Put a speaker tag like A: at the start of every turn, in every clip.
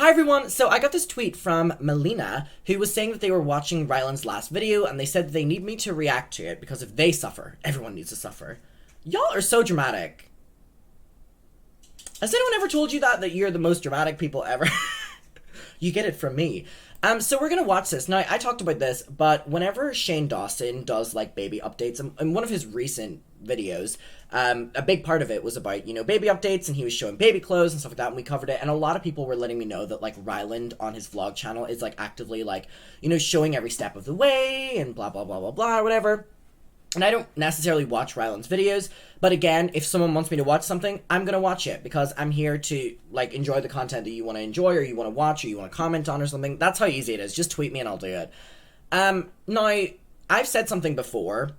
A: Hi everyone, so I got this tweet from Melina, who was saying that they were watching Ryland's last video, and they said that they need me to react to it, because if they suffer, everyone needs to suffer. Y'all are so dramatic. Has anyone ever told you that you're the most dramatic people ever? You get it from me. So we're gonna watch this. Now, I talked about this, but whenever Shane Dawson does, like, baby updates, in one of his recent videos, a big part of it was about, you know, baby updates, and he was showing baby clothes and stuff like that, and we covered it, and a lot of people were letting me know that, like, Ryland on his vlog channel is, like, actively, like, you know, showing every step of the way, and blah, blah, blah, blah, blah, or whatever. And I don't necessarily watch Ryland's videos, but again, if someone wants me to watch something, I'm gonna watch it, because I'm here to, like, enjoy the content that you want to enjoy, or you want to watch, or you want to comment on, or something. That's how easy it is. Just tweet me and I'll do it. Now, I've said something before.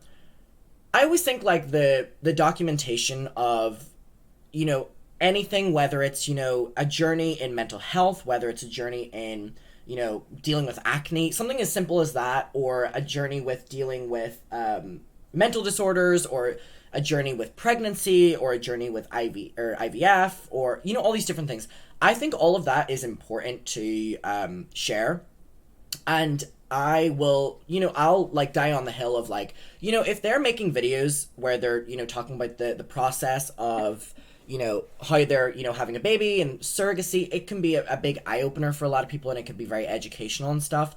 A: I always think, like, the documentation of, you know, anything, whether it's, you know, a journey in mental health, whether it's a journey in, you know, dealing with acne, something as simple as that, or a journey with dealing with, mental disorders, or a journey with pregnancy, or a journey with IVF, or, you know, all these different things. I think all of that is important to share, and I will, you know, I'll, like, die on the hill of, like, you know, if they're making videos where they're, you know, talking about the process of, you know, how they're, you know, having a baby and surrogacy, it can be a big eye-opener for a lot of people, and it can be very educational and stuff.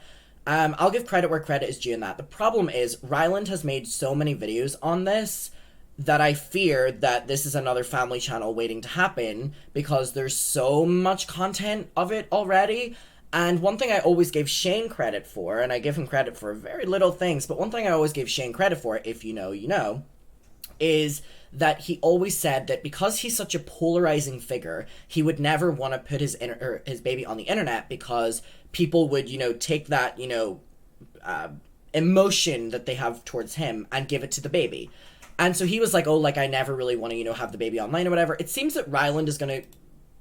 A: I'll give credit where credit is due in that. The problem is, Ryland has made so many videos on this that I fear that this is another family channel waiting to happen, because there's so much content of it already. And one thing I always gave Shane credit for, and I give him credit for very little things, but one thing I always gave Shane credit for, if you know, you know, is that he always said that because he's such a polarizing figure, he would never want to put his baby on the internet, because people would, you know, take that, you know, emotion that they have towards him and give it to the baby. And so he was like, oh, like, I never really want to, you know, have the baby online or whatever. It seems that Ryland is going to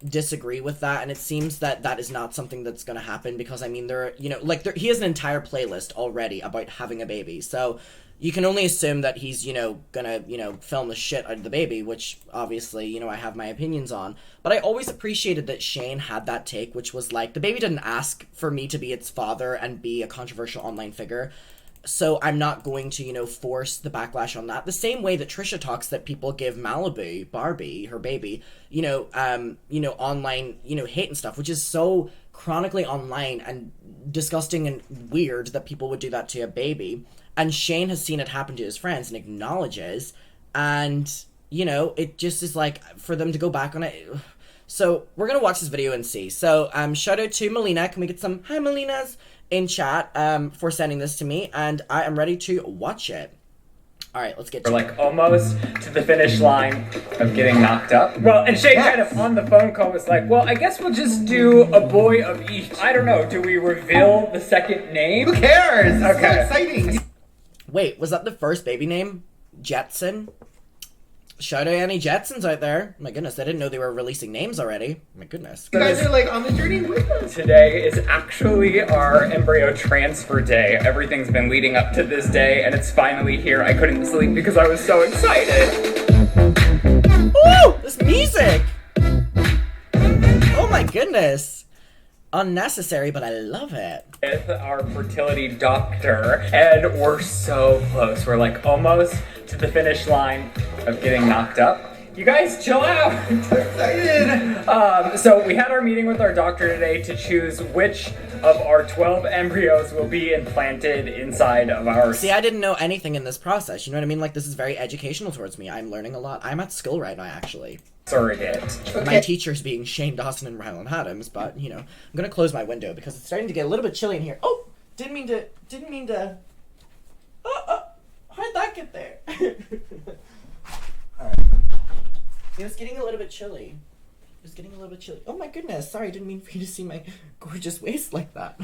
A: disagree with that, and it seems that that is not something that's going to happen, because, I mean, there are, you know, like, he has an entire playlist already about having a baby, so you can only assume that he's, you know, gonna, you know, film the shit out of the baby, which, obviously, you know, I have my opinions on. But I always appreciated that Shane had that take, which was like, the baby didn't ask for me to be its father and be a controversial online figure, so I'm not going to, you know, force the backlash on that. The same way that Trisha talks that people give Malibu, Barbie, her baby, you know, online, you know, hate and stuff, which is so chronically online and disgusting and weird that people would do that to a baby. And Shane has seen it happen to his friends and acknowledges, and, you know, it just is like, for them to go back on it. So, we're gonna watch this video and see. So, shout out to Melina. Can we get some hi Melinas in chat, for sending this to me, and I am ready to watch it. Alright, let's get to
B: We're, like, almost to the finish line of getting knocked up. Well, and Shane kind of on the phone call was like, well, I guess we'll just do a boy of each. I don't know, do we reveal the second name?
C: Who cares? It's
B: Okay.
C: so exciting.
A: Wait, was that the first baby name? Jetson? Shout out any Jetsons out there. My goodness, I didn't know they were releasing names already. My goodness.
C: You guys are, like, on the journey with us.
B: Today is actually our embryo transfer day. Everything's been leading up to this day, and it's finally here. I couldn't sleep because I was so excited.
A: Woo! This music! Oh my goodness. Unnecessary, but I love it.
B: With our fertility doctor, and we're so close. We're, like, almost to the finish line of getting knocked up. You guys chill out.
C: I'm excited.
B: So we had our meeting with our doctor today to choose which of our 12 embryos will be implanted inside of our...
A: See, I didn't know anything in this process. You know what I mean? Like, this is very educational towards me. I'm learning a lot. I'm at school right now, actually.
B: surrogate.
A: My teacher's being Shane Dawson and Ryland Adams, but, you know, I'm gonna close my window because it's starting to get a little bit chilly in here. Oh! Didn't mean to... How'd that get there? Alright. It was getting a little bit chilly. Oh my goodness, sorry, I didn't mean for you to see my gorgeous waist like that.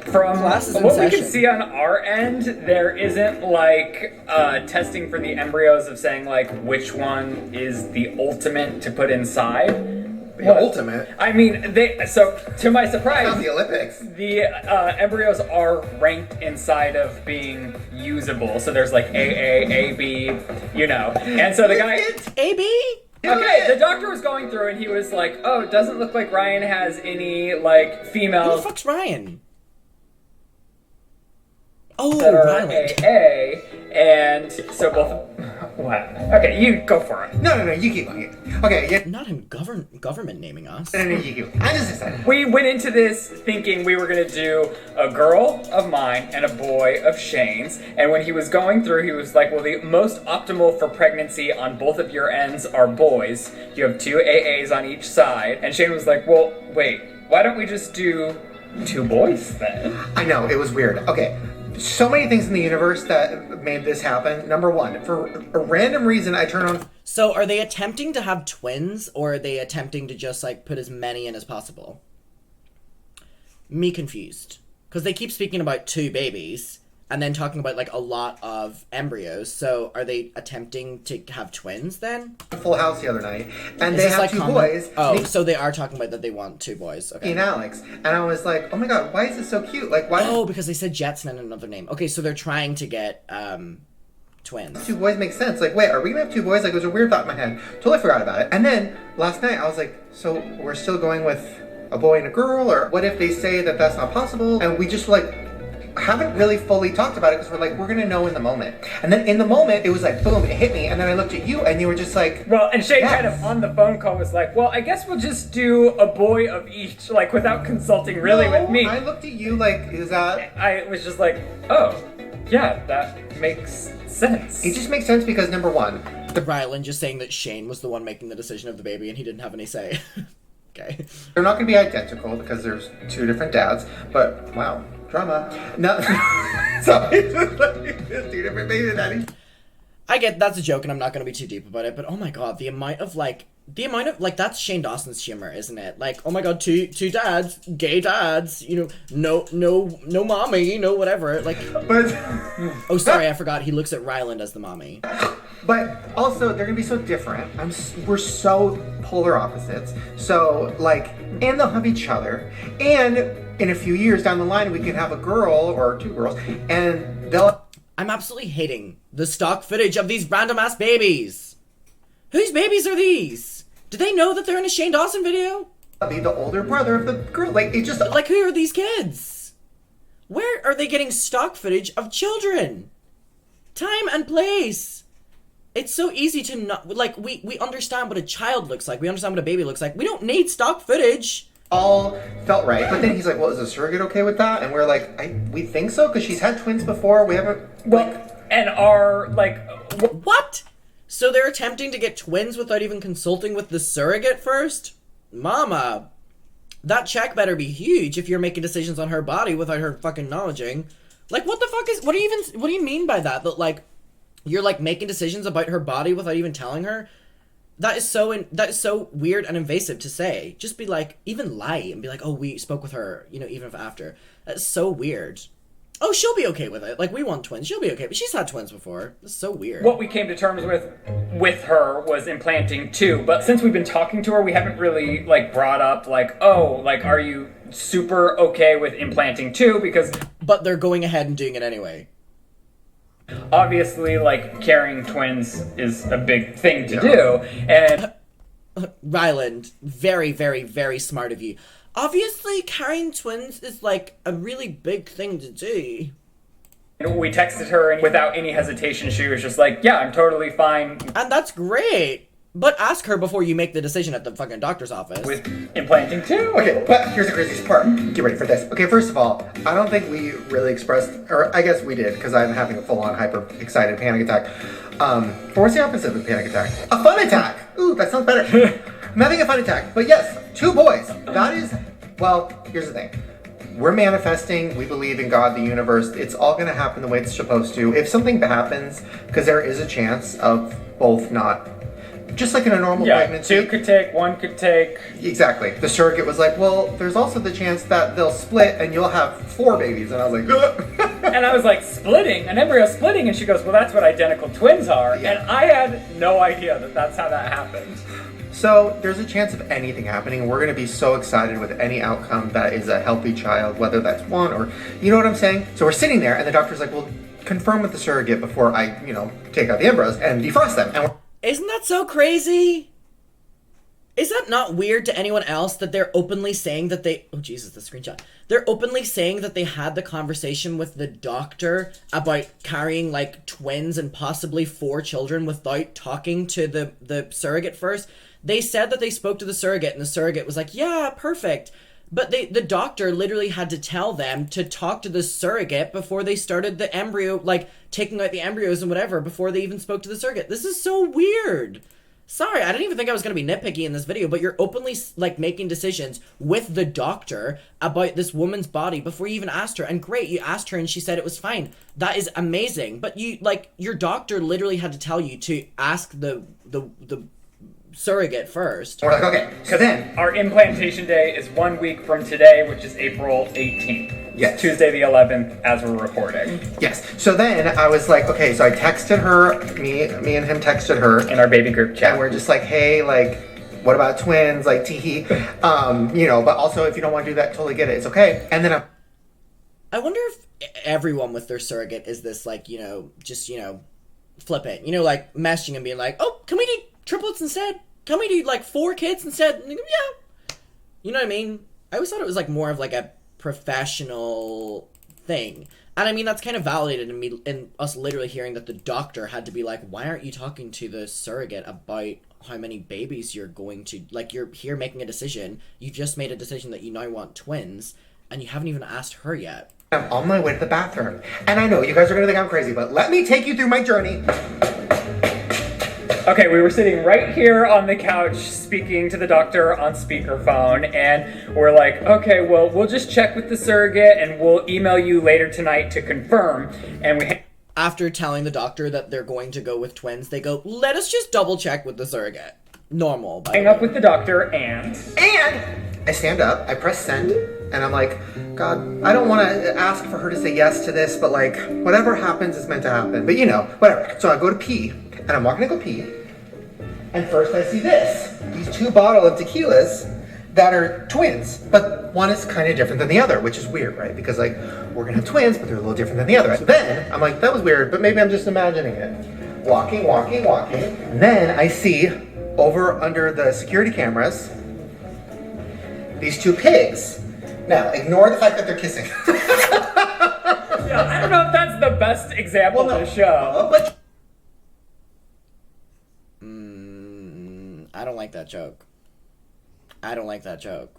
B: From
A: Classes in
B: what we
A: session.
B: can see on our end, there isn't like testing for the embryos of saying like which one is the ultimate to put inside.
C: The ultimate.
B: I mean, so to my surprise,
C: Not the Olympics.
B: the embryos are ranked inside of being usable. So there's like AA, AB, you know. And so the guy,
A: AB?
B: Okay, the doctor was going through and he was like, oh, it doesn't look like Ryan has any, like,
A: Who
B: female
A: the fuck's Ryan? Oh,
B: that are
A: Ryland.
B: AA, and so both. What? Okay, you go for it.
C: No, you keep going. Okay, yeah.
A: Not him government naming us.
C: No, you keep going. I'm just excited.
B: We went into this thinking we were gonna do a girl of mine and a boy of Shane's, and when he was going through, he was like, well, the most optimal for pregnancy on both of your ends are boys. You have 2 AAs on each side, and Shane was like, well, wait, why don't we just do 2 boys then?
C: I know, it was weird. Okay. So many things in the universe that made this happen. Number one, for a random reason, I turn on.
A: So are they attempting to have twins, or are they attempting to just, like, put as many in as possible? Me confused. Because they keep speaking about 2 babies, and then talking about, like, a lot of embryos. So are they attempting to have twins, then?
C: Full House the other night, and
A: Is
C: they
A: this,
C: have
A: like,
C: 2
A: common?
C: boys.
A: Oh,
C: Nick
A: so they are talking about that they want 2 boys. Okay.
C: and Alex. And I was like, oh my god, why is this so cute? Like, why
A: Oh, because they said Jetson and another name. Okay, so they're trying to get, twins.
C: 2 boys make sense? Like, wait, are we gonna have 2 boys? Like, it was a weird thought in my head. Totally forgot about it. And then, last night, I was like, so we're still going with a boy and a girl? Or what if they say that that's not possible? And we just, like, haven't really fully talked about it because we're like, we're gonna know in the moment. And then in the moment, it was like, boom, it hit me. And then I looked at you and you were just like,
B: Well, and Shane
C: Yes.
B: kind of on the phone call was like, well, I guess we'll just do a boy of each, like without consulting really
C: no.
B: with me.
C: I looked at you like, is that...
B: I was just like, oh, yeah, that makes sense.
C: It just makes sense because, number one,
A: Ryland just saying that Shane was the one making the decision of the baby and he didn't have any say. Okay.
C: they're not gonna be identical because there's 2 different dads, but wow, drama. No, so it's just like, there's 2 different baby daddies.
A: I get that's a joke and I'm not going to be too deep about it, but oh my god, the amount of that's Shane Dawson's humor, isn't it? Like, oh my god, two dads, gay dads, you know, no mommy, no whatever. Like,
C: But
A: oh sorry, I forgot he looks at Ryland as the mommy.
C: But also, they're gonna be so different. We're so polar opposites. So, like, and they'll have each other. And in a few years down the line, we can have a girl or 2 girls, and they'll
A: I'm absolutely hating the stock footage of these random ass babies. Whose babies are these? Do they know that they're in a Shane Dawson video?
C: be the older brother of the girl. Like, it just...
A: Like, who are these kids? Where are they getting stock footage of children? Time and place. It's so easy to not... Like, we understand what a child looks like. We understand what a baby looks like. We don't need stock footage.
C: all felt right. But then he's like, well, is a surrogate okay with that? And we're like, we think so, because she's had twins before. We haven't...
B: And are, like...
A: What? So they're attempting to get twins without even consulting with the surrogate first? Mama, that check better be huge if you're making decisions on her body without her fucking knowledging. Like, what the fuck is... What do you mean by that? That, like, you're, like, making decisions about her body without even telling her? That is so weird and invasive to say. Just be like, even lie and be like, oh, we spoke with her, you know, even if after. That's so weird. Oh, she'll be okay with it. Like, we want twins. She'll be okay. But she's had twins before. That's so weird.
B: What we came to terms with her was implanting too. But since we've been talking to her, we haven't really, like, brought up, like, oh, like, are you super okay with implanting too? Because...
A: But they're going ahead and doing it anyway.
B: Obviously, like, carrying twins is a big thing to do, and...
A: Ryland, very, very, very smart of you. Obviously, carrying twins is, like, a really big thing to do.
B: We texted her, and without any hesitation, she was just like, yeah, I'm totally fine.
A: And that's great. But ask her before you make the decision at the fucking doctor's office.
B: With implanting too?
C: Okay, but here's the craziest part. Get ready for this. Okay, first of all, I don't think we really expressed, or I guess we did, because I'm having a full-on hyper-excited panic attack. Or what's the opposite of a panic attack? A fun attack! Ooh, that sounds better. I'm having a fun attack. But yes, 2 boys. That is, well, here's the thing. We're manifesting, we believe in God, the universe. It's all going to happen the way it's supposed to. If something happens, because there is a chance of both not... Just like in a normal pregnancy.
B: 2 could take, 1 could take.
C: Exactly. The surrogate was like, well, there's also the chance that they'll split and you'll have 4 babies. And I was like, ugh.
B: And I was like, splitting? An embryo splitting? And she goes, well, that's what identical twins are.
C: Yeah.
B: And I had no idea that that's how that happened.
C: So there's a chance of anything happening. We're going to be so excited with any outcome that is a healthy child, whether that's 1 or, you know what I'm saying? So we're sitting there and the doctor's like, well, confirm with the surrogate before I, take out the embryos and defrost them. And
A: Isn't that so crazy? Is that not weird to anyone else that they're openly saying that they... Oh, Jesus, the screenshot. They're openly saying that they had the conversation with the doctor about carrying, like, twins and possibly 4 children without talking to the surrogate first. They said that they spoke to the surrogate, and the surrogate was like, yeah, perfect. But the doctor literally had to tell them to talk to the surrogate before they started the embryo, like, taking out the embryos and whatever, before they even spoke to the surrogate. This is so weird. Sorry, I didn't even think I was going to be nitpicky in this video, but you're openly, like, making decisions with the doctor about this woman's body before you even asked her. And great, you asked her and she said it was fine. That is amazing. But you, like, your doctor literally had to tell you to ask the surrogate first.
C: We're like, okay, so then...
B: Our implantation day is 1 week from today, which is April 18th.
C: Yes.
B: It's Tuesday the 11th, as we're recording.
C: Yes. So then I was like, okay, so I texted her, me and him texted her.
B: In our baby group chat.
C: And we're just like, hey, like, what about twins? Like, teehee. You know, but also if you don't want to do that, totally get it. It's okay. And then
A: I wonder if everyone with their surrogate is this, like, you know, just, you know, flippant. You know, like, messaging and being like, oh, can we do triplets instead? Can we do, like, 4 kids instead? Yeah. You know what I mean? I always thought it was, like, more of, like, a professional thing. And I mean, that's kind of validated in me, in us literally hearing that the doctor had to be like, why aren't you talking to the surrogate about how many babies you're going to, like, you're here making a decision. You just made a decision that you now want twins, and you haven't even asked her yet.
C: I'm on my way to the bathroom. And I know you guys are going to think I'm crazy, but let me take you through my journey.
B: Okay, we were sitting right here on the couch speaking to the doctor on speakerphone, and we're like, okay, well, we'll just check with the surrogate and we'll email you later tonight to confirm. And we...
A: After telling the doctor that they're going to go with twins, they go, let us just double check with the surrogate. Normal.
B: Hang up with the doctor and
C: I stand up, I press send, and I'm like, God, I don't want to ask for her to say yes to this, but like, whatever happens is meant to happen. But you know, whatever. So I go to pee, and I'm walking to go pee, and first I see these 2 bottles of tequilas that are twins, but one is kind of different than the other, which is weird, right? Because like, we're gonna have twins, but they're a little different than the other. So then, I'm like, that was weird, but maybe I'm just imagining it. Walking, and then I see, over under the security cameras, these 2 pigs. Now, ignore the fact that they're kissing.
B: Yeah, I don't know if that's the best example to show.
C: But
A: I don't like that joke. I don't like that joke.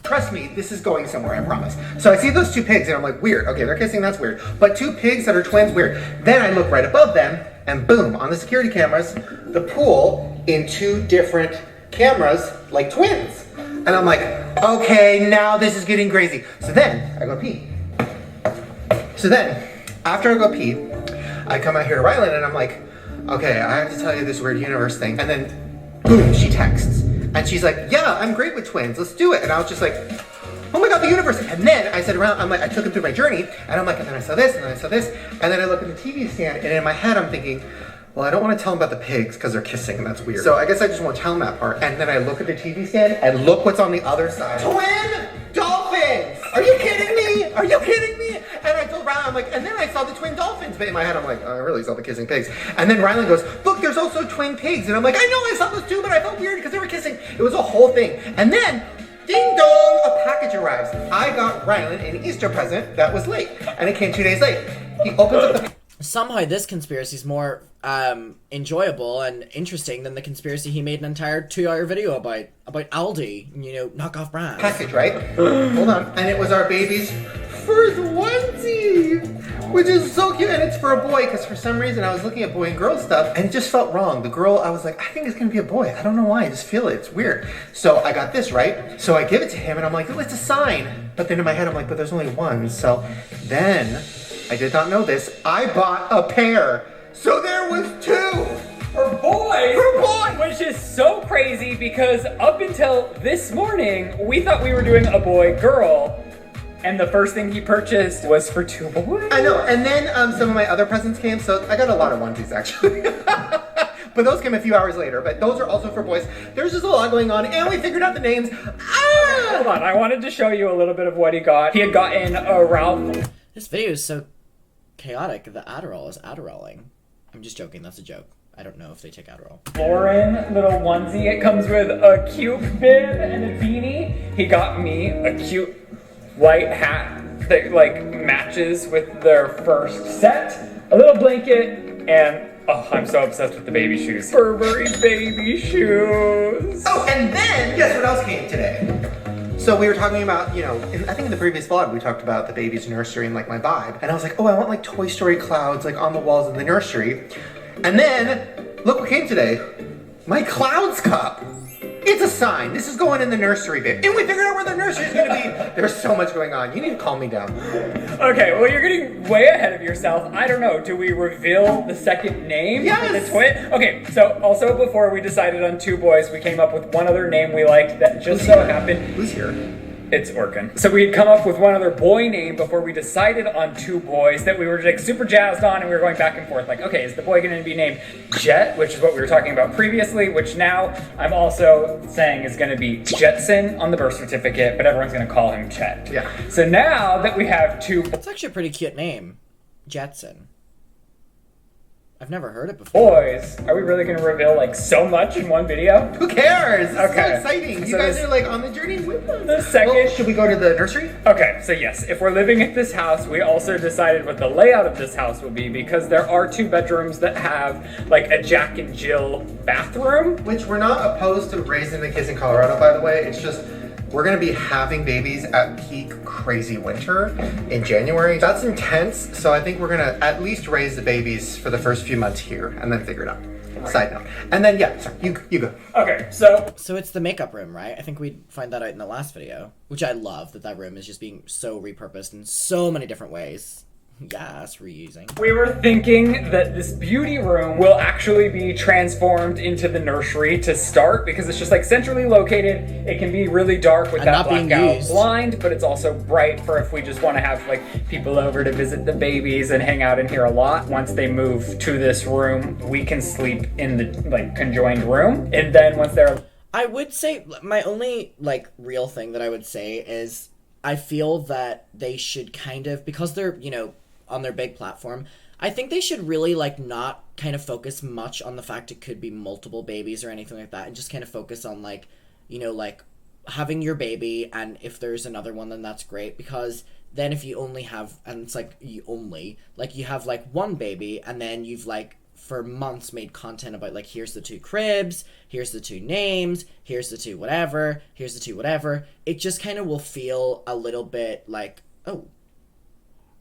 C: trust me, this is going somewhere, I promise. So I see those 2 pigs and I'm like, weird. Okay, they're kissing, that's weird. But 2 pigs that are twins, weird. Then I look right above them and boom, on the security cameras, the pool in 2 different cameras, like twins. And I'm like, okay, now this is getting crazy. So then I go pee. So then, after I go pee, I come out here to Rylan and I'm like, okay, I have to tell you this weird universe thing. And then, boom, she texts. And she's like, yeah, I'm great with twins, let's do it. And I was just like, oh my God, the universe. And then I said around, I'm like, I took him through my journey, and I'm like, and then I saw this, and then I saw this. And then I look at the TV stand, and in my head I'm thinking, well, I don't want to tell him about the pigs because they're kissing and that's weird. So I guess I just won't tell him that part. And then I look at the TV stand and look what's on the other side. Twin dolphins! Are you kidding me? Are you kidding me? And I told Rylan, I'm like, and then I saw the twin dolphins. But in my head, I'm like, oh, I really saw the kissing pigs. And then Rylan goes, look, there's also twin pigs. And I'm like, I know I saw those too, but I felt weird because they were kissing. It was a whole thing. And then, ding dong, a package arrives. I got Rylan an Easter present that was late. And it came 2 days late. He opens up the
A: Somehow this conspiracy is more enjoyable and interesting than the conspiracy he made an entire 2-hour video about Aldi, you know, knockoff brands.
C: package, right? Hold on. And it was our baby's first onesie, which is so cute. And it's for a boy, because for some reason I was looking at boy and girl stuff, and it just felt wrong. The girl, I was like, I think it's going to be a boy. I don't know why. I just feel it. It's weird. So I got this, right? So I give it to him, and I'm like, oh, it's a sign. But then in my head, I'm like, but there's only one. So then, I did not know this, I bought a pair. So there was 2.
B: For boys!
C: For boys!
B: Which is so crazy because up until this morning, we thought we were doing a boy-girl. And the first thing he purchased was for 2 boys.
C: I know, and then some of my other presents came, so I got a lot of onesies actually. But those came a few hours later, but those are also for boys. There's just a lot going on, and we figured out the names. Ah!
B: Hold on, I wanted to show you a little bit of what he got. He had gotten a Ralph.
A: This video is so chaotic. The Adderall is Adderalling. I'm just joking. That's a joke. I don't know if they take Adderall.
B: Lauren little onesie. It comes with a cute bib and a beanie. He got me a cute white hat that like matches with their first set, a little blanket, and oh, I'm so obsessed with the baby shoes. Burberry baby shoes.
C: Oh, and then guess what else came today? So we were talking about, you know, I think in the previous vlog we talked about the baby's nursery and like my vibe. And I was like, oh, I want like Toy Story clouds like on the walls of the nursery. And then, look what came today. My clouds cup. It's a sign. This is going in the nursery bit. And we figured out where the nursery is going to be. There's so much going on. You need to calm me down.
B: Okay, well, you're getting way ahead of yourself. I don't know. Do we reveal the second name?
C: Yes.
B: The twin? Okay, so also before we decided on two boys, we came up with one other name we liked that just so happened.
C: Who's here?
B: It's Orkin. So we had come up with one other boy name before we decided on two boys that we were like super jazzed on, and we were going back and forth like, okay, is the boy going to be named Jet, which is what we were talking about previously, which now I'm also saying is going to be Jetson on the birth certificate, but everyone's going to call him Chet.
C: Yeah.
B: So now that we have two
A: That's actually a pretty cute name. Jetson. I've never heard it before.
B: boys, are we really going to reveal like so much in one video?
C: Who cares? It's
B: Okay.
C: so exciting. You
B: So
C: guys
B: this-
C: are like on the journey with us.
B: The second-
C: Well, should we go to the nursery?
B: Okay, so yes, if we're living at this house, we also decided what the layout of this house will be because there are two bedrooms that have like a Jack and Jill bathroom.
C: Which we're not opposed to raising the kids in Colorado, by the way. It's just we're gonna be having babies at peak crazy winter in January. That's intense, so I think we're gonna at least raise the babies for the first few months here and then figure it out. Side note. And then yeah, sorry, you go.
B: Okay, so
A: So it's the makeup room, right? I think we find that out in the last video, which I love that room is just being so repurposed in so many different ways. Yes, reusing.
B: we were thinking that this beauty room will actually be transformed into the nursery to start because it's just like centrally located. It can be really dark with
A: And
B: that
A: not being
B: blackout
A: used.
B: blind, but it's also bright for if we just want to have like people over to visit the babies and hang out in here a lot. Once they move to this room, we can sleep in the like conjoined room. And then once they're
A: I would say my only like real thing that I would say is I feel that they should kind of, because they're, you know, on their big platform, I think they should really like not kind of focus much on the fact it could be multiple babies or anything like that, and just kind of focus on like, you know, like having your baby, and if there's another one then that's great, because then if you only have, and it's like you have like one baby and then you've like for months made content about like here's the two cribs, here's the two names, here's the two whatever, here's the two whatever, it just kind of will feel a little bit like, oh.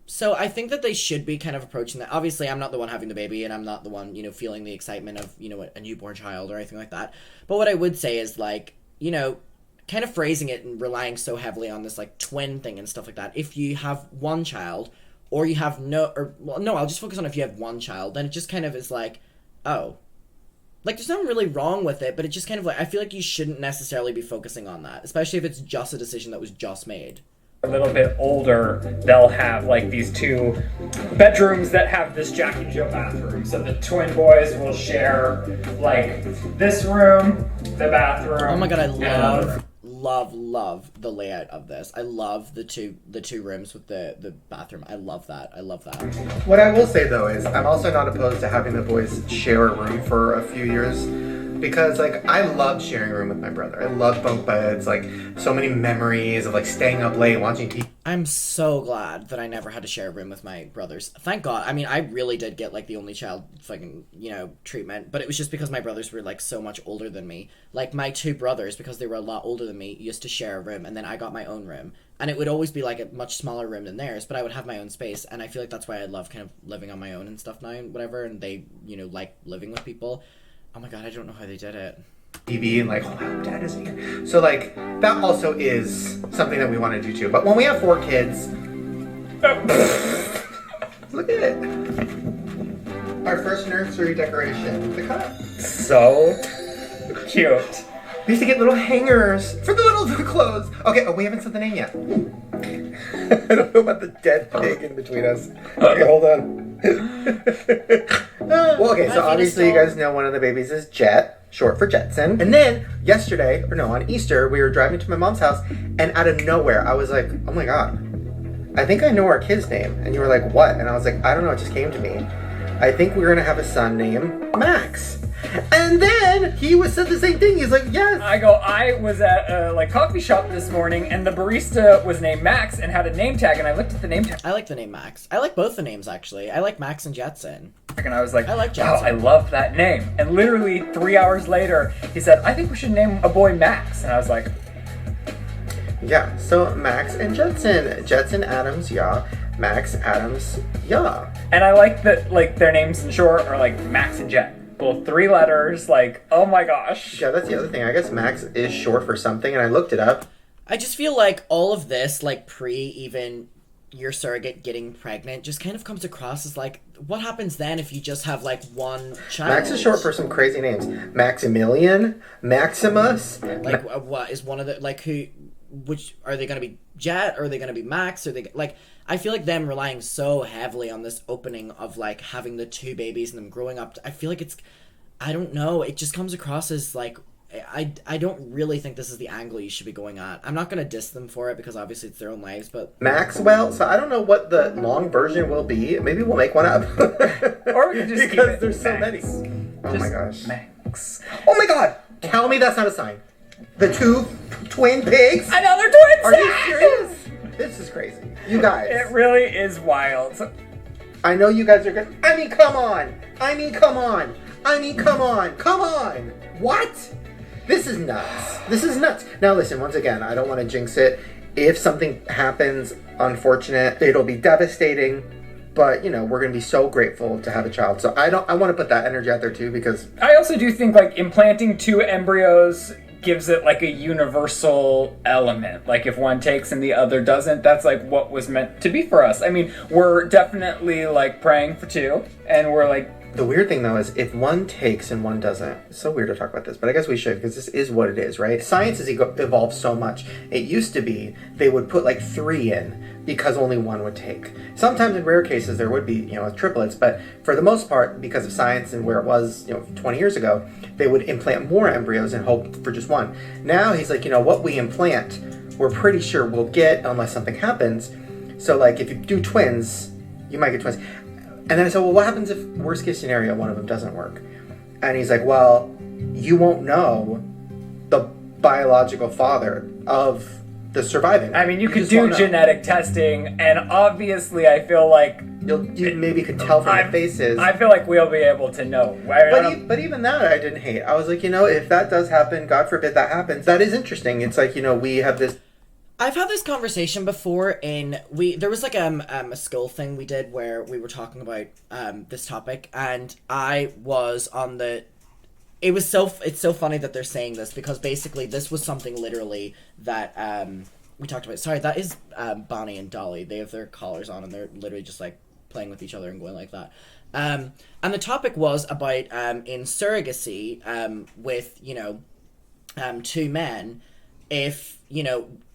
A: So I think that they should be kind of approaching that. Obviously, I'm not the one having the baby, and I'm not the one, you know, feeling the excitement of, you know, a newborn child or anything like that. But what I would say is, like, you know, kind of phrasing it and relying so heavily on this, like, twin thing and stuff like that. If you have one child, or you have I'll just focus on if you have one child, then it just kind of is like, oh. Like, there's nothing really wrong with it, but it just kind of, like, I feel like you shouldn't necessarily be focusing on that, especially if it's just a decision that was just made.
B: a little bit older, they'll have like these two bedrooms that have this Jack and Jill bathroom. So the twin boys will share like this room, the bathroom.
A: Oh my god, I
B: and-
A: love the layout of this. I love the two rooms with the bathroom. I love that.
C: What I will say though is I'm also not opposed to having the boys share a room for a few years, because like I loved sharing a room with my brother. I love bunk beds, like so many memories of like staying up late watching TV.
A: I'm so glad that I never had to share a room with my brothers. Thank God. I mean, I really did get like the only child fucking, you know, treatment, but it was just because my brothers were like so much older than me. Like my two brothers, because they were a lot older than me, used to share a room, and then I got my own room. And it would always be like a much smaller room than theirs, but I would have my own space, and I feel like that's why I love kind of living on my own and stuff now and whatever, and they, you know, like living with people. Oh my god, I don't know how they did it.
C: TV and like, oh, my dad isn't here. So like, that also is something that we want to do too. But when we have 4 kids, look at it. Our first nursery decoration, the cup.
B: So cute.
C: We used to get little hangers for the little clothes. Okay, we haven't said the name yet. I don't know about the dead pig in between us. Okay, hold on. Well, okay, so obviously you guys know one of the babies is Jet, short for Jetson. And then on Easter, we were driving to my mom's house, and out of nowhere, I was like, oh my god, I think I know our kid's name. And you were like, what? And I was like, I don't know, it just came to me. I think we're gonna have a son named Max. And then he said the same thing. He's like, yes.
B: I was at a coffee shop this morning, and the barista was named Max and had a name tag, and I looked at the name tag.
A: I like the name Max. I like both the names, actually. I like Max and Jetson.
B: And I was like,
A: I like
B: wow,
A: Jetson.
B: I love that name. And literally 3 hours later, he said, I think we should name a boy Max. And I was like,
C: yeah, so Max and Jetson. Jetson Adams, yeah. Max Adams, yeah.
B: And I like that, their names in short are Max and Jet. Both 3 letters, oh my gosh.
C: Yeah, that's the other thing. I guess Max is short for something, and I looked it up.
A: I just feel like all of this, pre even your surrogate getting pregnant, just kind of comes across as what happens then if you just have one child?
C: Max is short for some crazy names. Maximilian, Maximus.
A: What is one of the, which, are they going to be Jet, or are they going to be Max, or they, I feel like them relying so heavily on this opening of, having the 2 babies and them growing up, I feel like it's, I don't know, it just comes across as, I don't really think this is the angle you should be going at. I'm not going to diss them for it, because obviously it's their own lives, but...
C: Maxwell, so I don't know what the long version will be. Maybe we'll make one up.
B: Or we can just
C: because there's so
B: Max.
C: many. Oh
B: Just
C: my gosh.
B: Max.
C: Oh my god! Tell me that's not a sign. The 2 twin pigs?
B: Another twin
C: Are you serious? This is crazy. You guys.
B: It really is wild.
C: I know you guys are good. I mean, come on. Come on. What? This is nuts. Now listen, once again, I don't want to jinx it. If something happens unfortunate, it'll be devastating. But, we're going to be so grateful to have a child. So I want to put that energy out there too, because...
B: I also do think, implanting 2 embryos gives it, a universal element. If one takes and the other doesn't, that's, what was meant to be for us. I mean, we're definitely, praying for 2, and we're,
C: The weird thing, though, is if one takes and one doesn't, it's so weird to talk about this, but I guess we should, because this is what it is, right? Science has evolved so much. It used to be they would put 3 in because only one would take. Sometimes in rare cases there would be, triplets, but for the most part, because of science and where it was, 20 years ago, they would implant more embryos and hope for just one. Now he's like, what we implant, we're pretty sure we'll get unless something happens. So if you do twins, you might get twins. And then I said, well, what happens if, worst case scenario, one of them doesn't work? And he's like, well, you won't know the biological father of the surviving.
B: I mean, you could do genetic testing, and obviously I feel like...
C: You maybe could tell from the faces.
B: I feel like we'll be able to know.
C: But even that I didn't hate. I was like, if that does happen, God forbid that happens, that is interesting. It's we have this...
A: I've had this conversation before there was a school thing we did where we were talking about this topic, and I was on the... It's so funny that they're saying this, because basically this was something literally that we talked about. Sorry, that is Bonnie and Dolly. They have their collars on and they're literally just playing with each other and going like that. And the topic was about in surrogacy with 2 men, if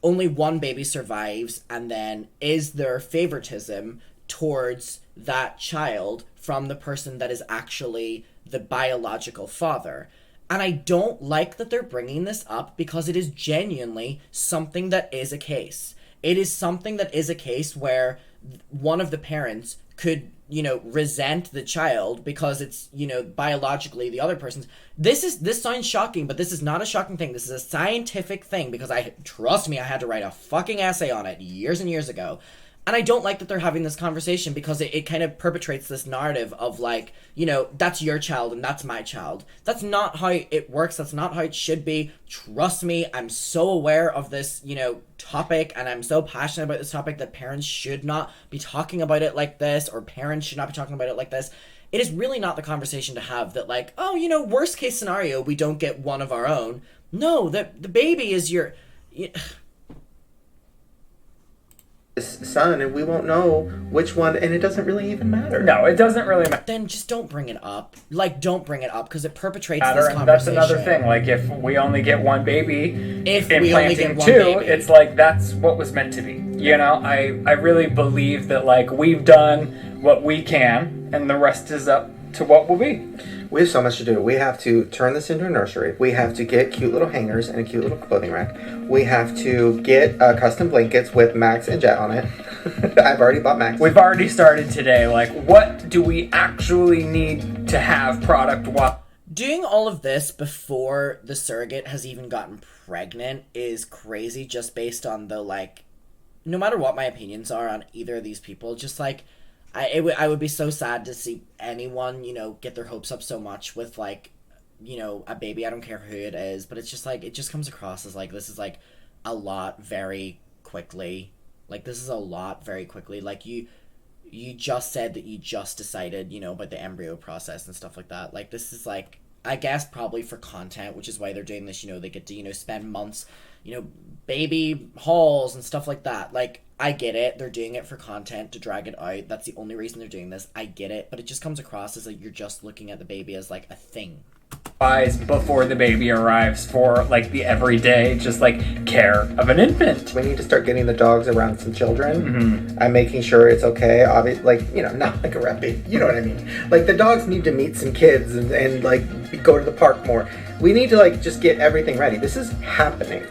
A: only one baby survives, and then is there favoritism towards that child from the person that is actually the biological father. And I don't like that they're bringing this up, because it is genuinely something that is a case. It is something that is a case where one of the parents could, resent the child because it's, biologically the other person's. This sounds shocking, but this is not a shocking thing. This is a scientific thing, because trust me, I had to write a fucking essay on it years and years ago. And I don't like that they're having this conversation, because it kind of perpetrates this narrative of that's your child and that's my child. That's not how it works. That's not how it should be. Trust me, I'm so aware of this, topic, and I'm so passionate about this topic that parents should not be talking about it like this, or parents should not be talking about it like this. It is really not the conversation to have that worst case scenario, we don't get one of our own. No, the baby is your...
C: son, and we won't know which one, and it doesn't really even matter.
B: No, it doesn't really matter.
A: Then just don't bring it up. Don't bring it up, because it perpetrates this conversation.
B: That's another thing. If we only get one baby,
A: if we only get one
B: 2,
A: baby,
B: it's that's what was meant to be. I really believe that we've done what we can, and the rest is up to what will be.
C: We have so much to do. We have to turn this into a nursery. We have to get cute little hangers and a cute little clothing rack. We have to get custom blankets with Max and Jet on it. I've already bought Max.
B: We've already started today. Like, what do we actually need to have product-wise?
A: Doing all of this before the surrogate has even gotten pregnant is crazy, just based on the, like, no matter what my opinions are on either of these people, just, like, I would be so sad to see anyone, you know, get their hopes up so much with, like, you know, a baby. I don't care who it is, but it's just, like, it just comes across as, like, this is, like, a lot very quickly. Like, this is a lot very quickly. Like, you just said that you just decided, you know, about the embryo process and stuff like that. Like, this is, like, I guess probably for content, which is why they're doing this, you know, they get to, you know, spend months, you know, baby hauls and stuff like that. Like, I get it. They're doing it for content to drag it out. That's the only reason they're doing this. I get it. But it just comes across as like you're just looking at the baby as like a thing.
B: Before the baby arrives for like the everyday just like care of an infant.
C: We need to start getting the dogs around some children. I'm making sure it's okay. Obviously, like, you know, not like a rat baby. You know what I mean? Like, the dogs need to meet some kids and like go to the park more. We need to like just get everything ready. This is happening.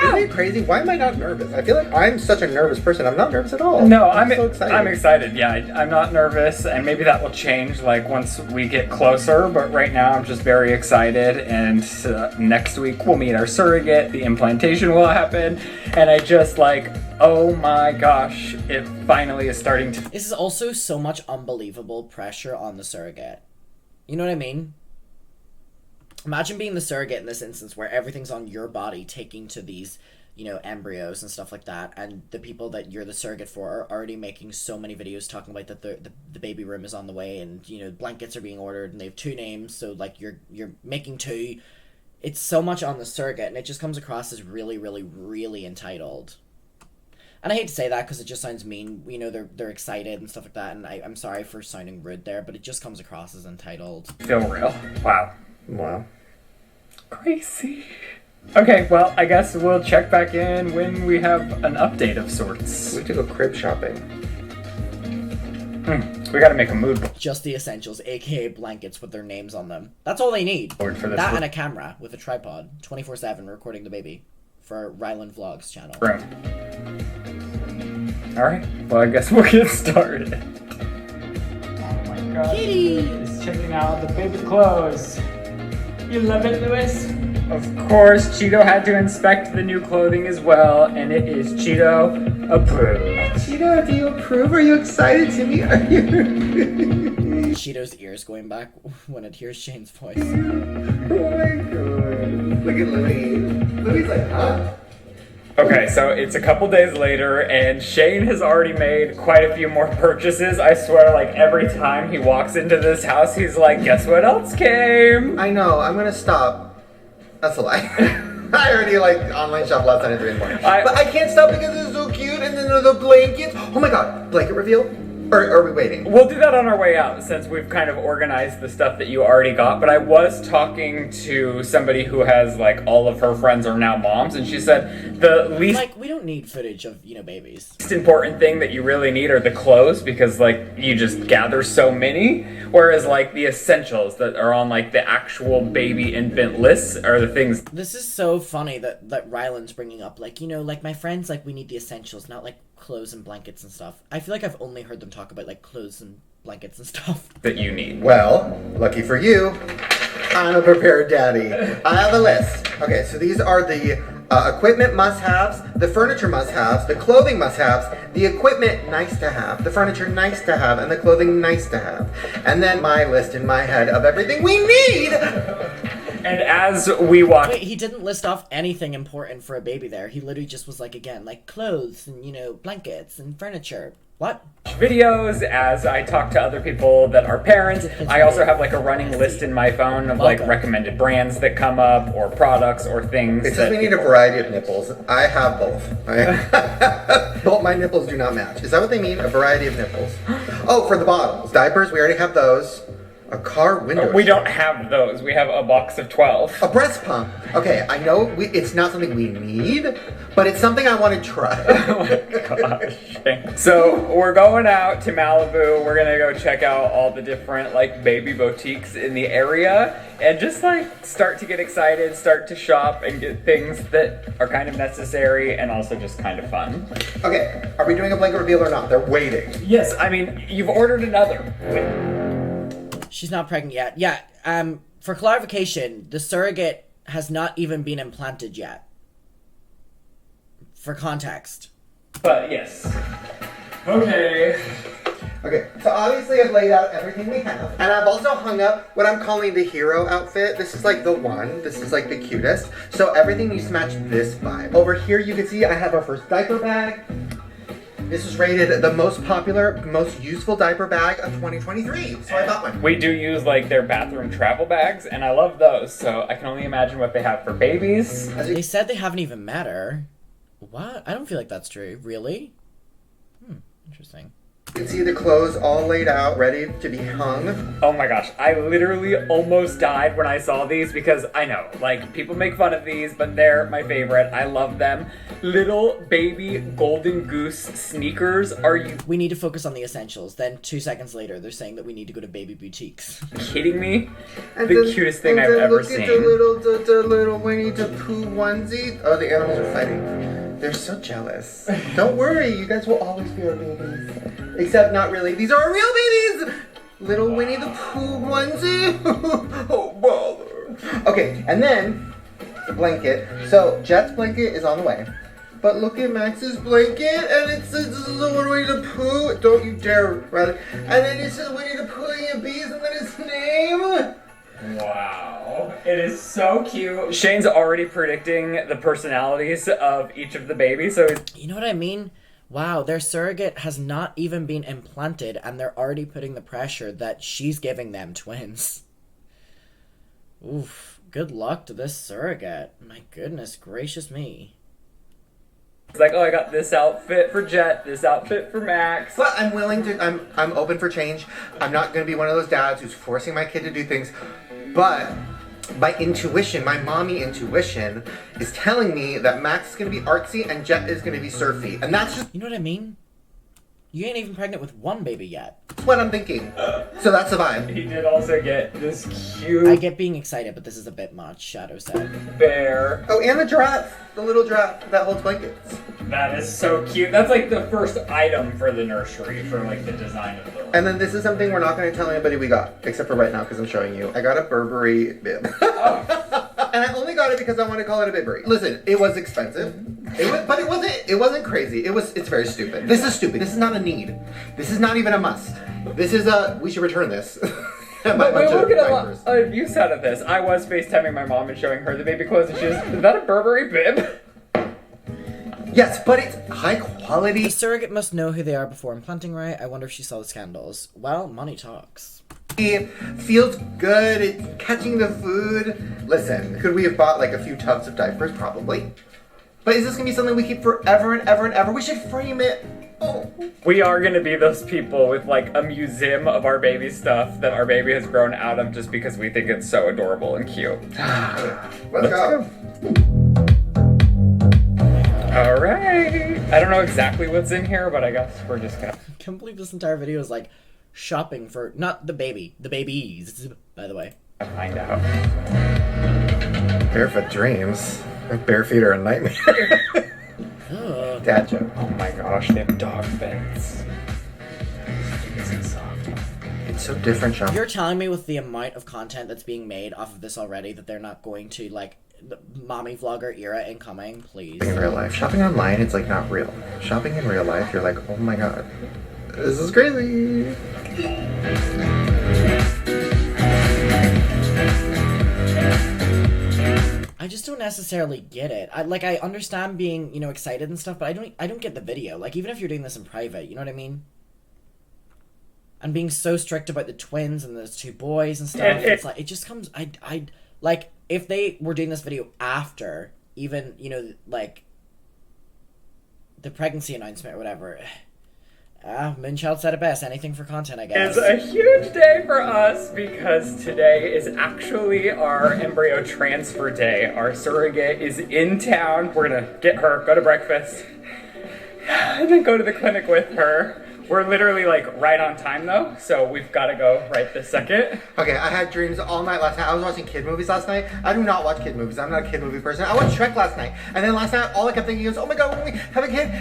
C: Isn't it crazy? Why am I not nervous? I feel like I'm such a nervous person. I'm not nervous at all.
B: No, I'm
C: so excited.
B: I'm excited. Yeah, I'm not nervous, and maybe that will change like once we get closer. But right now, I'm just very excited. And next week we'll meet our surrogate. The implantation will happen, and I just like, oh my gosh, it finally is starting to.
A: This is also so much unbelievable pressure on the surrogate. You know what I mean? Imagine being the surrogate in this instance where everything's on your body taking to these, you know, embryos and stuff like that, and the people that you're the surrogate for are already making so many videos talking about that the baby room is on the way, and, you know, blankets are being ordered and they have 2 names, so like you're making 2. It's so much on the surrogate, and it just comes across as really, really, really entitled. And I hate to say that because it just sounds mean. You know, they're excited and stuff like that, and I'm sorry for sounding rude there, but it just comes across as entitled.
B: Feel real. Wow.
C: Wow.
B: Crazy. Okay, well, I guess we'll check back in when we have an update of sorts.
C: We have to go crib shopping.
B: We gotta make a mood board.
A: Just the essentials, aka blankets with their names on them. That's all they need.
B: For this
A: that and a camera with a tripod, 24/7 recording the baby for Ryland Vlogs channel.
B: room. Alright, well, I guess we'll get started. Oh my god.
A: Kitty!
B: Just checking out the baby clothes. You love it, Lewis? Of course, Cheeto had to inspect the new clothing as well, and it is Cheeto approved.
C: Cheeto, do you approve? Are you excited to me? Are you?
A: Cheeto's ears going back when it hears Shane's voice.
C: Oh my god. Look at Louis. Louis like, huh?
B: Okay, so it's a couple days later, and Shane has already made quite a few more purchases. I swear, like, every time he walks into this house, he's like, guess what else came?
C: I know, I'm gonna stop. That's a lie. I already, like, online shop last night at 3 in the morning. But I can't stop because it's so cute, and then the blankets. Oh my god, blanket reveal? Or are we waiting?
B: We'll do that on our way out, since we've kind of organized the stuff that you already got. But I was talking to somebody who has, like, all of her friends are now moms, and she said the least...
A: Like, we don't need footage of, you know, babies.
B: important thing that you really need are the clothes, because, like, you just gather so many. Whereas, like, the essentials that are on, like, the actual baby infant lists are the things...
A: This is so funny that Ryland's bringing up, like, you know, like, my friends, like, we need the essentials, not, like, clothes and blankets and stuff. I feel like I've only heard them talk about, like, clothes and blankets and stuff.
B: that you need.
C: Well, lucky for you, I'm a prepared daddy. I have a list. Okay, so these are the equipment must-haves, the furniture must-haves, the clothing must-haves, the equipment nice-to-have, the furniture nice-to-have, and the clothing nice-to-have. And then my list in my head of everything we need!
B: And as we walk...
A: Wait, he didn't list off anything important for a baby there. He literally just was like, again, like, clothes and, you know, blankets and furniture. What?
B: videos, as I talk to other people that are parents. I also have like a running list in my phone of like recommended brands that come up or products or things.
C: It says we need a variety of nipples. I have both. Both my nipples do not match. Is that what they mean? A variety of nipples? Oh, for the bottles. Diapers, we already have those. A car window.
B: We don't have those. We have a box of 12.
C: A breast pump. Okay, I know it's not something we need, but it's something I want to try.
B: Oh my gosh. So we're going out to Malibu. We're gonna go check out all the different like baby boutiques in the area and just like start to get excited, start to shop and get things that are kind of necessary and also just kind of fun.
C: Okay, are we doing a blanket reveal or not? They're waiting.
B: Yes, I mean, you've ordered another.
A: She's not pregnant yet. Yeah, for clarification, the surrogate has not even been implanted yet. For context.
B: But yes. Okay.
C: Okay, so obviously I've laid out everything we have. And I've also hung up what I'm calling the hero outfit. This is like the one. This is like the cutest. So everything needs to match this vibe. Over here you can see I have our first diaper bag. This is rated the most popular, most useful diaper bag of 2023. So I bought one.
B: We do use like their bathroom travel bags and I love those. So I can only imagine what they have for babies.
A: They said they haven't even met her. What? I don't feel like that's true. Really? Interesting.
C: You can see the clothes all laid out, ready to be hung.
B: Oh my gosh, I literally almost died when I saw these because I know, like, people make fun of these, but they're my favorite. I love them. Little baby golden goose sneakers. Are you
A: We need to focus on the essentials. Then 2 seconds later, they're saying that we need to go to baby boutiques.
B: kidding me?
C: And
B: The
C: then-
B: cutest thing
C: and
B: I've
C: then
B: ever
C: look
B: seen.
C: at the little Winnie the Pooh onesie. Oh, the animals are fighting. They're so jealous. Don't worry, you guys will always be our babies. Except not really. These are our real babies! Little Winnie the Pooh onesie. Oh, bother. Okay, and then the blanket. So Jet's blanket is on the way. But look at Max's blanket, and it says this is a little Winnie the Pooh. Don't you dare, Riley. And then it says Winnie the Pooh and bees, and then his name.
B: Wow. It is so cute. Shane's already predicting the personalities of each of the babies, so he's
A: You know what I mean? Wow, their surrogate has not even been implanted, and they're already putting the pressure that she's giving them twins. Oof. Good luck to this surrogate. My goodness gracious me.
B: like, oh, I got this outfit for Jet, this outfit for Max.
C: But I'm willing to, I'm open for change. I'm not going to be one of those dads who's forcing my kid to do things. But my intuition, my mommy intuition, is telling me that Max is going to be artsy and Jet is going to be surfy. And that's just
A: You know what I mean? You ain't even pregnant with one baby yet.
C: what I'm thinking. So that's the vibe.
B: He did also get this
A: I
B: cute
A: get being excited, but this is a bit much, Shadow said.
B: bear.
C: Oh, and the giraffe. The little giraffe that holds blankets.
B: That is so cute. That's like the first item for the nursery, for like the design of the room.
C: And then this is something we're not going to tell anybody we got, except for right now because I'm showing you. I got a Burberry bib. And I only got it because I want to call it a Burberry. Listen, it was expensive. But it wasn't crazy. It's very stupid. This is stupid. This is not a need. This is not even a must. This is we should return this.
B: But we'll get a lot of use out of this. I was FaceTiming my mom and showing her the baby clothes, and she was, is that a Burberry bib?
C: Yes, but it's high quality.
A: The surrogate must know who they are before implanting, right? I wonder if she saw the scandals. Well, money talks.
C: It feels good. It's catching the food. Listen, could we have bought like a few tubs of diapers? Probably. But is this going to be something we keep forever and ever and ever? We should frame it. Oh.
B: We are gonna be those people with like a museum of our baby stuff that our baby has grown out of just because we think it's so adorable and cute.
C: Let's go.
B: Alright. I don't know exactly what's in here, but I guess we're just gonna...
A: I can't believe this entire video is like shopping for, not the baby, the babies, by the way.
B: find out.
C: Barefoot dreams. Bare feet are a nightmare.
A: Ugh.
C: Dad joke.
B: Oh my gosh, they have dog beds. This is soft.
C: It's so different, Sean.
A: You're telling me with the amount of content that's being made off of this already that they're not going to, like, the mommy vlogger era incoming, please.
C: In real life. Shopping online, it's like not real. Shopping in real life, you're like, oh my god. This is crazy.
A: I just don't necessarily get it. I understand being, excited and stuff, but I don't get the video. Like, even if you're doing this in private, you know what I mean? And being so strict about the twins and those two boys and stuff, it's like, it just comes, like, if they were doing this video after, even, like, the pregnancy announcement or whatever, Moonchild said it best. Anything for content, I guess.
B: It's a huge day for us because today is actually our embryo transfer day. Our surrogate is in town. We're gonna get her, go to breakfast, and then go to the clinic with her. We're literally like right on time though, so we've got to go right this second.
C: Okay, I had dreams all night last night. I was watching kid movies last night. I do not watch kid movies. I'm not a kid movie person. I watched Shrek last night. And then last night, all I kept thinking was, oh my god, when we have a kid,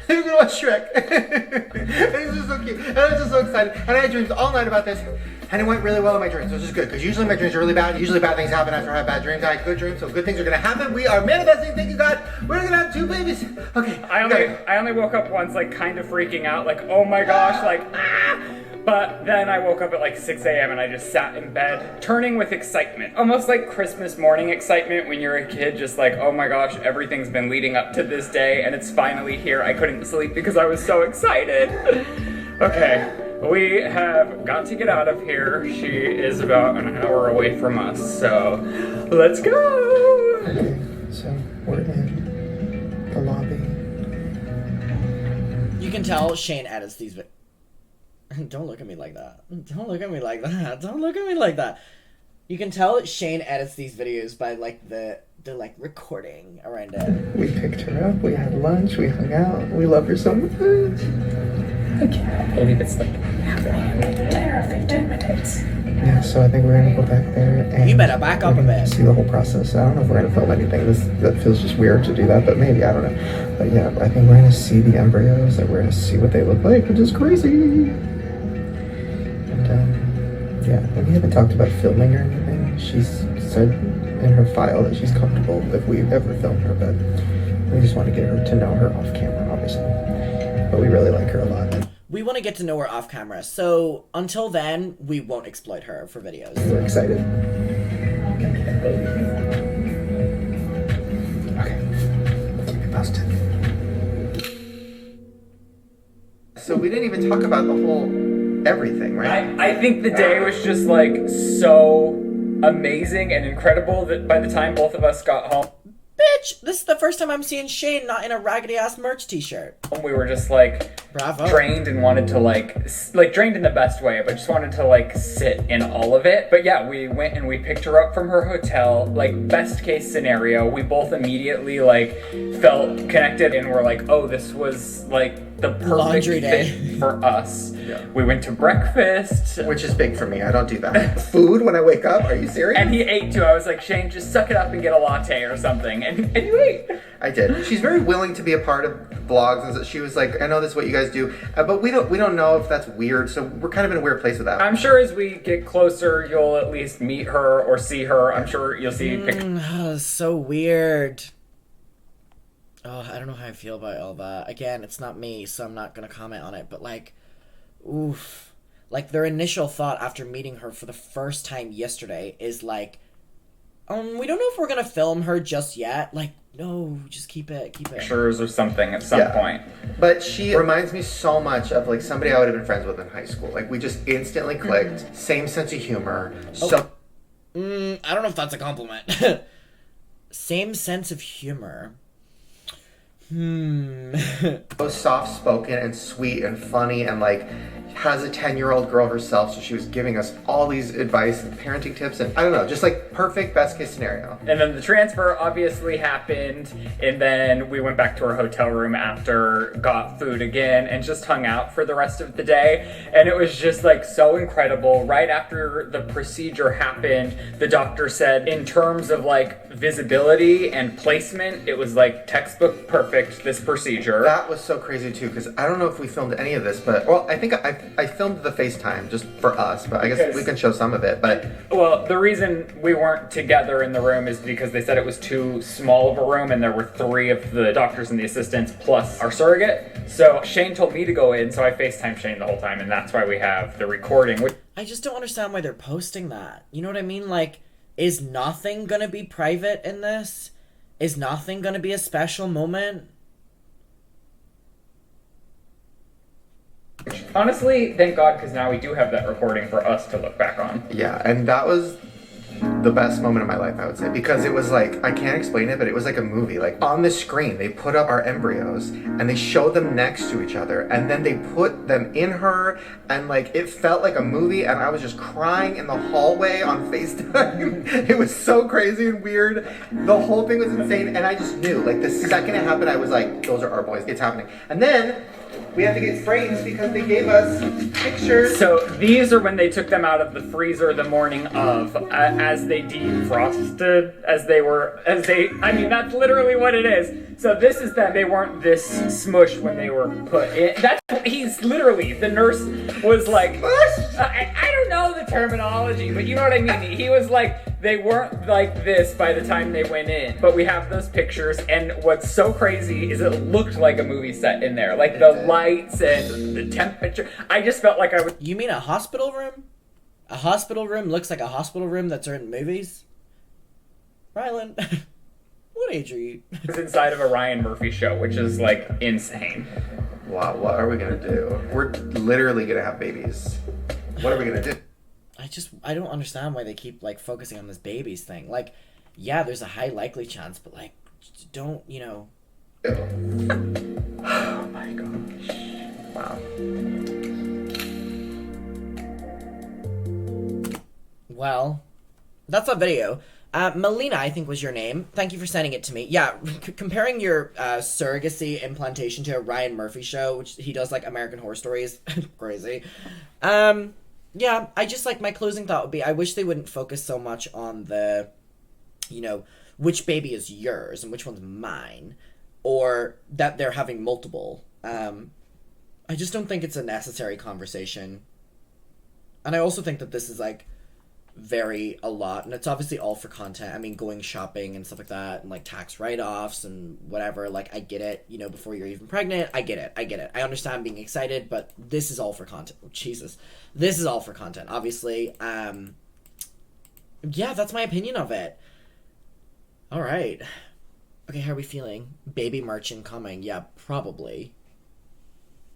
C: we're gonna watch Shrek. And it was just so cute. And I was just so excited. And I had dreams all night about this. And it went really well in my dreams, which is good. Because usually my dreams are really bad. Usually bad things happen after I have bad dreams. I had good dreams, so good things are gonna happen. We are manifesting, thank you God. We're gonna have 2 babies. Okay.
B: I only woke up once, like kind of freaking out, like, oh my gosh, like, ah! But then I woke up at like 6 a.m. and I just sat in bed, turning with excitement. Almost like Christmas morning excitement when you're a kid, just like, oh my gosh, everything's been leading up to this day and it's finally here. I couldn't sleep because I was so excited. Okay. We have got to get out of here. She is about an hour away from us, so let's go!
C: Okay, so we're in the lobby.
A: You can tell Shane edits these Don't look at me like that. Don't look at me like that. Don't look at me like that. You can tell that Shane edits these videos by like the like recording around it.
C: We picked her up, we had lunch, we hung out, we love her so much.
B: I can't believe it's like happening in 10 or 15 minutes.
C: Yeah, so I think we're gonna go back there and
A: You better back up a bit.
C: see the whole process. I don't know if we're gonna film anything. That feels just weird to do that, but maybe, I don't know. But yeah, I think we're gonna see the embryos, like we're gonna see what they look like, which is crazy. And yeah, and we haven't talked about filming or anything. She's said in her file that she's comfortable if we ever film her, but we just want to get her to know her off camera, obviously. But we really like her a lot.
A: We want to get to know her off camera, so until then, we won't exploit her for videos.
C: We're excited. Okay, keep me posted. So we didn't even talk about the whole everything, right?
B: I think the day was just like so amazing and incredible that by the time both of us got home,
A: Bitch, this is the first time I'm seeing Shane not in a raggedy ass merch t-shirt.
B: we were just like
A: Bravo.
B: drained and wanted to like drained in the best way, but just wanted to like sit in all of it. But yeah, we went and we picked her up from her hotel. Like best case scenario, we both immediately like felt connected and were like, oh, this was like the perfect
A: Laundry day.
B: fit for us.
C: Yeah.
B: We went to breakfast.
C: Which is big for me. I don't do that. Food when I wake up? Are you serious?
B: And he ate too. I was like, Shane, just suck it up and get a latte or something. And you ate.
C: I did. She's very willing to be a part of vlogs, and so she was like, I know this is what you guys do, but we don't know if that's weird, so we're kind of in a weird place with that.
B: I'm sure as we get closer, you'll at least meet her or see her. I'm sure you'll see pictures.
A: So weird. Oh, I don't know how I feel about all that. Again, it's not me, so I'm not gonna comment on it, but like, oof. Like, their initial thought after meeting her for the first time yesterday is like, we don't know if we're gonna film her just yet. Like, no, just keep it.
B: Pictures or something at some point.
C: But she reminds me so much of like somebody I would have been friends with in high school. Like, we just instantly clicked. Same sense of humor. So
A: I don't know if that's a compliment. Same sense of humor.
C: so soft spoken and sweet and funny and like has a 10-year-old girl herself, so she was giving us all these advice and parenting tips and I don't know, just like perfect best case scenario.
B: And then the transfer obviously happened, and then we went back to our hotel room after, got food again, and just hung out for the rest of the day. And it was just like so incredible. Right after the procedure happened, the doctor said in terms of like visibility and placement, it was like textbook perfect, this procedure.
C: That was so crazy too, because I don't know if we filmed any of this, but well, I think I filmed the FaceTime just for us, but I guess we can show some of it. But
B: well, the reason we weren't together in the room is because they said it was too small of a room and there were 3 of the doctors and the assistants plus our surrogate. So Shane told me to go in, so I FaceTimed Shane the whole time, and that's why we have the recording.
A: I just don't understand why they're posting that. You know what I mean? Like, is nothing gonna be private in this? Is nothing gonna be a special moment?
B: Honestly, thank God, because now we do have that recording for us to look back on.
C: yeah, and that was the best moment of my life, I would say, because it was like, I can't explain it, but it was like a movie. Like on the screen, they put up our embryos and they showed them next to each other, and then they put them in her, and like it felt like a movie, and I was just crying in the hallway on FaceTime. It was so crazy and weird. The whole thing was insane, and I just knew, like the second it happened, I was like, those are our boys, it's happening. And then we had to get frames because they gave us pictures.
B: So these are when they took them out of the freezer the morning of, as they defrosted, I mean, that's literally what it is. So this is them. They weren't this smushed when they were put in. He's literally, the nurse was like, I don't know the terminology, but you know what I mean. He was like, they weren't like this by the time they went in. But we have those pictures, and what's so crazy is it looked like a movie set in there. Like the lights and the temperature. I just felt like I was...
A: You mean a hospital room? A hospital room looks like a hospital room that's in movies? Rylan, what age are you?
B: was inside of a Ryan Murphy show, which is like insane.
C: Wow, what are we gonna do? We're literally gonna have babies. What are we gonna do?
A: I don't understand why they keep like focusing on this babies thing. Like, yeah, there's a high likely chance, but like, don't, you know.
C: Oh my gosh. Wow.
A: Well, that's a video. Melina, I think was your name. Thank you for sending it to me. Yeah, comparing your surrogacy implantation to a Ryan Murphy show, which he does like American Horror Stories, crazy. Yeah, I just like, my closing thought would be, I wish they wouldn't focus so much on the, you know, which baby is yours and which one's mine, or that they're having multiple. I just don't think it's a necessary conversation. And I also think that this is like a lot, and it's obviously all for content. I mean, going shopping and stuff like that, and like tax write-offs and whatever, like I get it, you know, before you're even pregnant, I get it. I understand being excited, but this is all for content. Oh, Jesus. This is all for content, obviously. Yeah, that's my opinion of it. Alright. Okay, how are we feeling? Baby merch incoming. Yeah, probably.